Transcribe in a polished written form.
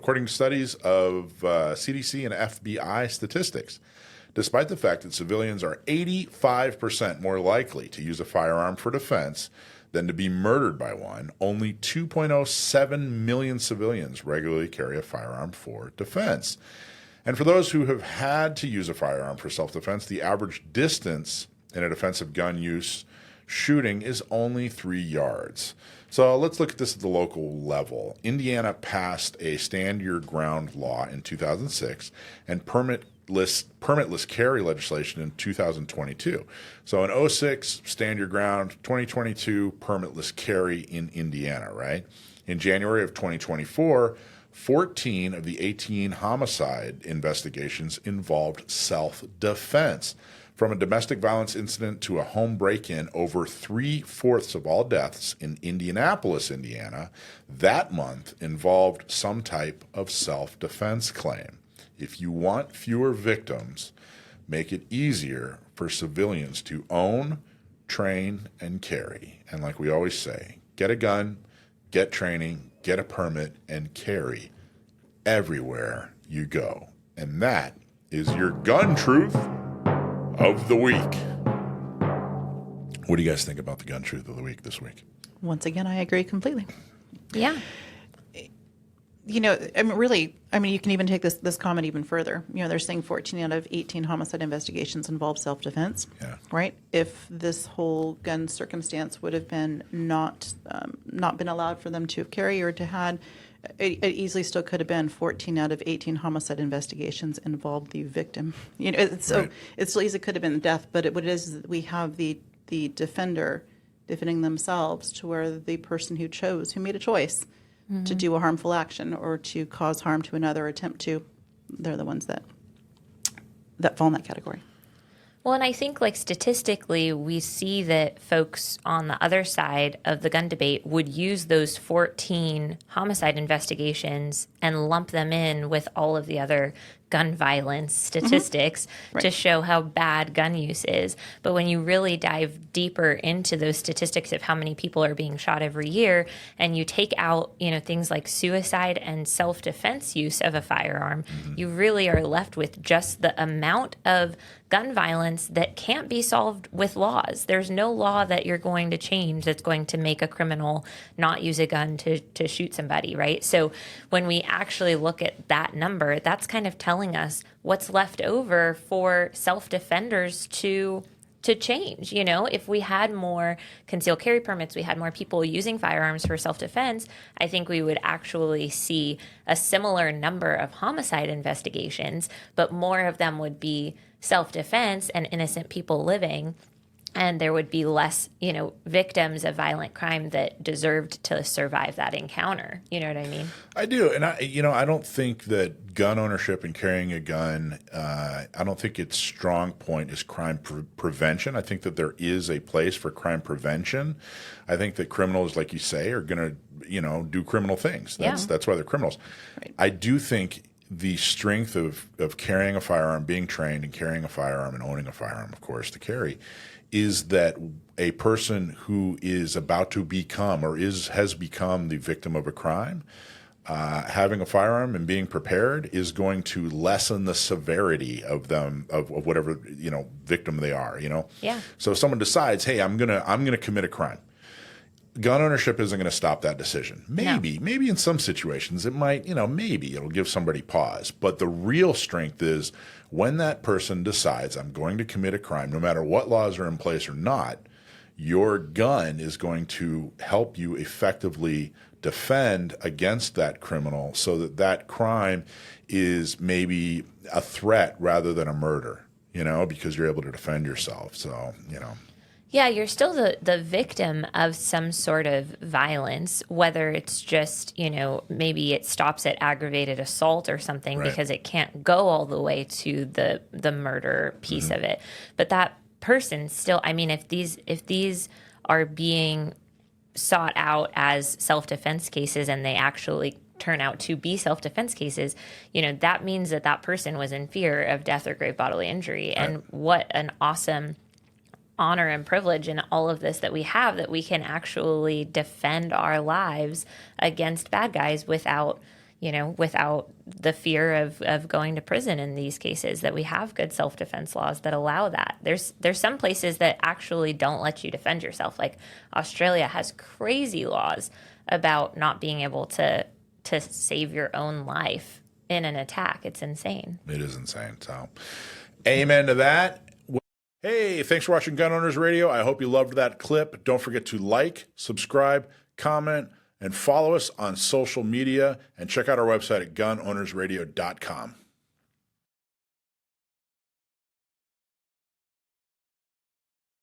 according to studies of CDC and FBI statistics. Despite the fact that civilians are 85% more likely to use a firearm for defense than to be murdered by one, only 2.07 million civilians regularly carry a firearm for defense. And for those who have had to use a firearm for self-defense, the average distance in a defensive gun use shooting is only 3 yards. So let's look at this at the local level. Indiana passed a stand your ground law in 2006 and permitless carry legislation in 2022. So in 06, stand your ground, 2022, permitless carry in Indiana, right? In January of 2024, 14 of the 18 homicide investigations involved self-defense. From a domestic violence incident to a home break-in, over 3/4 of all deaths in Indianapolis, Indiana, that month involved some type of self-defense claim. If you want fewer victims, make it easier for civilians to own, train, and carry. And like we always say, get a gun, get training, get a permit, and carry everywhere you go. And that is your gun truth of the week. What do you guys think about the gun truth of the week this week? Once again, I agree completely. Yeah. You know, I mean, you can even take this comment even further. You know, they're saying 14 out of 18 homicide investigations involve self-defense. Yeah. Right? If this whole gun circumstance would have been not been allowed for them to carry or to had, it easily still could have been 14 out of 18 homicide investigations involved the victim. You know, it still easily could have been death, but what it is we have the defender defending themselves to where the person who made a choice to do a harmful action or to cause harm to another, attempt to, they're the ones that fall in that category. Well, and I think like statistically, we see that folks on the other side of the gun debate would use those 14 homicide investigations and lump them in with all of the other gun violence statistics to show how bad gun use is. But when you really dive deeper into those statistics of how many people are being shot every year, and you take out, you know, things like suicide and self-defense use of a firearm, you really are left with just the amount of gun violence that can't be solved with laws. There's no law that you're going to change that's going to make a criminal not use a gun to shoot somebody, right? So when we actually look at that number, that's kind of telling us what's left over for self-defenders to change. You know, if we had more concealed carry permits, we had more people using firearms for self-defense, I think we would actually see a similar number of homicide investigations, but more of them would be self-defense and innocent people living. And there would be less, you know, victims of violent crime that deserved to survive that encounter. You know what I mean? I do. And I don't think that gun ownership and carrying a gun, I don't think its strong point is crime prevention. I think that there is a place for crime prevention. I think that criminals, like you say, are going to, you know, do criminal things. That's why they're criminals. Right. I do think the strength of carrying a firearm, being trained and carrying a firearm and owning a firearm, of course, to carry, is that a person who is about to become or has become the victim of a crime, having a firearm and being prepared is going to lessen the severity of them of whatever, you know, victim they are. You know. Yeah. So if someone decides, hey, I'm gonna commit a crime, gun ownership isn't going to stop that decision. Maybe in some situations it might, you know, maybe it'll give somebody pause. But the real strength is when that person decides I'm going to commit a crime, no matter what laws are in place or not, your gun is going to help you effectively defend against that criminal so that that crime is maybe a threat rather than a murder, you know, because you're able to defend yourself. So, you know. Yeah, you're still the victim of some sort of violence, whether it's just, you know, maybe it stops at aggravated assault or something because it can't go all the way to the murder piece of it. But that person still, I mean, if these are being sought out as self-defense cases and they actually turn out to be self-defense cases, you know, that means that person was in fear of death or grave bodily injury. And what an awesome honor and privilege in all of this that we have, that we can actually defend our lives against bad guys without, without the fear of going to prison in these cases, that we have good self-defense laws that allow that. There's some places that actually don't let you defend yourself. Like Australia has crazy laws about not being able to save your own life in an attack. It's insane. It is insane. So, amen to that. Hey, thanks for watching Gun Owners Radio. I hope you loved that clip. Don't forget to like, subscribe, comment, and follow us on social media, and check out our website at gunownersradio.com.